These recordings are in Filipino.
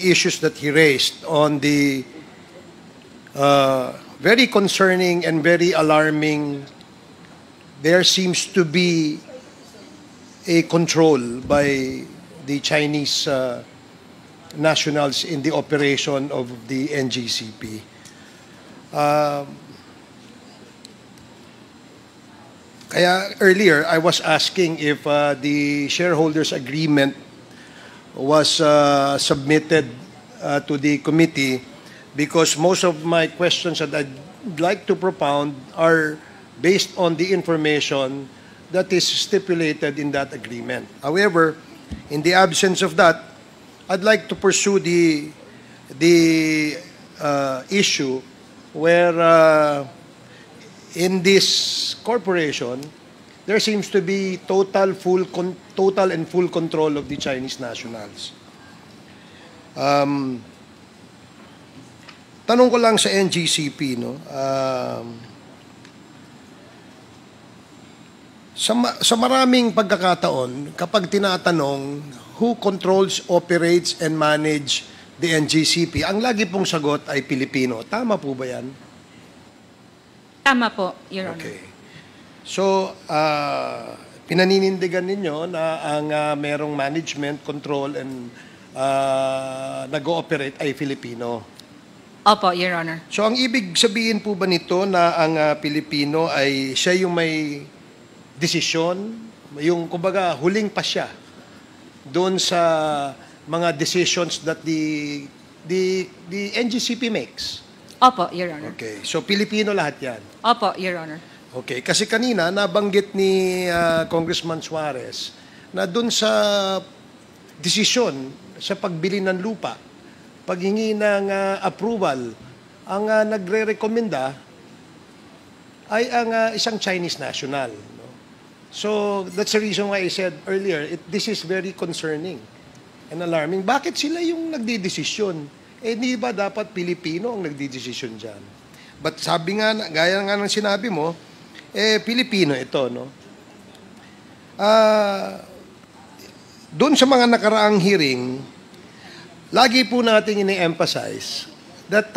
the issues that he raised on the very concerning and very alarming, there seems to be a control by the Chinese nationals in the operation of the NGCP. Kaya earlier, I was asking if the shareholders' agreement was submitted to the committee, because most of my questions that I'd like to propound are based on the information that is stipulated in that agreement. However, in the absence of that, I'd like to pursue the issue where in this corporation, there seems to be total and full control of the Chinese nationals. Tanong ko lang sa NGCP, no? Sa maraming pagkakataon, kapag tinatanong who controls, operates, and manage the NGCP, ang lagi pong sagot ay Pilipino. Tama po ba yan? Tama po, Your Honor. Okay. So, pinaninindigan ninyo na ang merong management, control, and nag-ooperate ay Filipino. Opo, Your Honor. So, ang ibig sabihin po ba nito na ang Pilipino ay siya yung may desisyon, yung kumbaga huling pa siya doon sa mga decisions that the NGCP makes? Opo, Your Honor. Okay. So, Pilipino lahat yan? Opo, Your Honor. Okay. Kasi kanina, nabanggit ni Congressman Suarez na doon sa desisyon sa pagbili ng lupa, paghingi ng approval, ang nagre-rekomenda ay ang isang Chinese national. No? So, that's the reason why I said earlier, this is very concerning and alarming. Bakit sila yung nagdidesisyon? Di ba dapat Pilipino ang nagdidesisyon dyan? But sabi nga, gaya nga ng sinabi mo, Pilipino ito, no? Doon sa mga nakaraang hearing, lagi po natin ini-emphasize that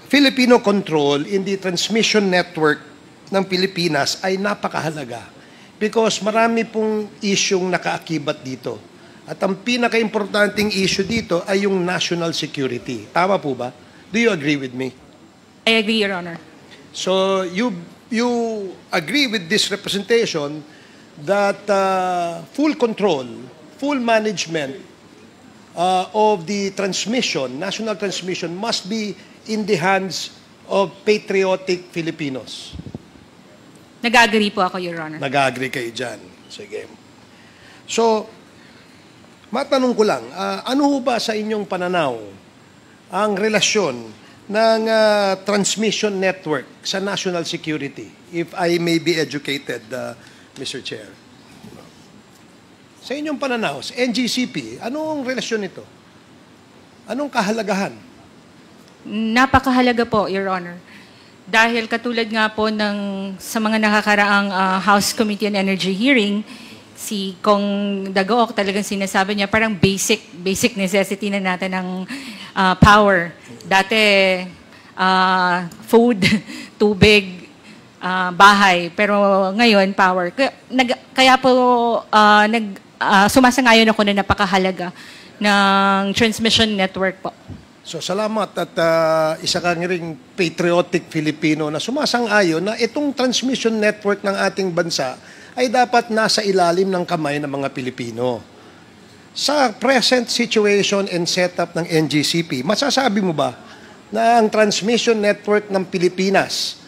Filipino control in the transmission network ng Pilipinas ay napakahalaga because marami pong isyong nakaakibat dito. At ang pinaka-importanting issue dito ay yung national security. Tama po ba? Do you agree with me? I agree, Your Honor. So you agree with this representation that full control, full management of the transmission, national transmission, must be in the hands of patriotic Filipinos. Nag-agree po ako, Your Honor. Nag-agree kayo dyan. Sige. So, matanong ko lang, ano ho ba sa inyong pananaw ang relasyon ng transmission network sa national security? If I may be educated, Mr. Chair. Sa inyong pananaw, sa NGCP, anong relasyon nito? Anong kahalagahan? Napakahalaga po, Your Honor. Dahil katulad nga po sa mga nakakaraang House Committee on Energy hearing, si Kong Dagook talagang sinasabi niya parang basic necessity na natin ng power. Dati, food, tubig, bahay. Pero ngayon, power. Kaya po, sumasangayon ako na napakahalaga ng transmission network po. So, salamat at isa kang ring patriotic Filipino na sumasang-ayon na itong transmission network ng ating bansa ay dapat nasa ilalim ng kamay ng mga Pilipino. Sa present situation and setup ng NGCP, masasabi mo ba na ang transmission network ng Pilipinas